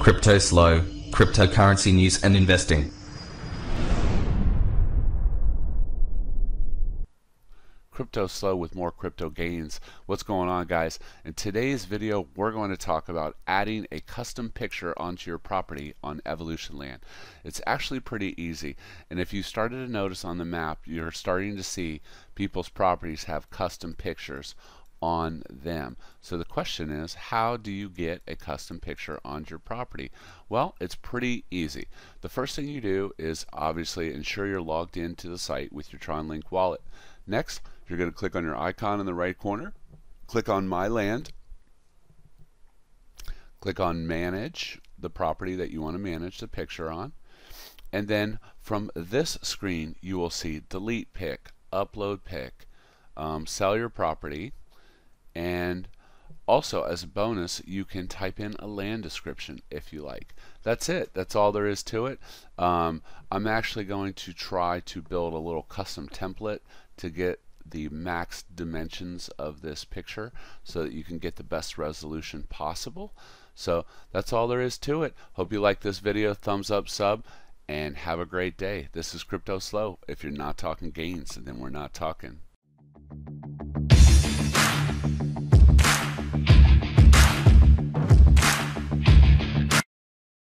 CryptoSlo, cryptocurrency news and investing. CryptoSlo with more crypto gains. What's going on, guys? In today's video, we're going to talk about adding a custom picture onto your property on Evolution Land. It's actually pretty easy, and if you started to notice on the map, you're starting to see people's properties have custom pictures on them. So the question is, how do you get a custom picture on your property? Well, it's pretty easy. The first thing you do is obviously ensure you're logged into the site with your TronLink wallet. Next, you're going to click on your icon in the right corner, click on My Land, click on Manage the property that you want to manage the picture on, and then from this screen you will see Delete Pic, Upload Pic, Sell Your Property, and also as a bonus you can type in a land description if you like. That's it. That's all there is to it. I'm actually going to try to build a little custom template to get the max dimensions of this picture so that you can get the best resolution possible. So that's all there is to it. Hope you like this video. Thumbs up, sub, and have a great day. This is CryptoSlo. If you're not talking gains, then we're not talking.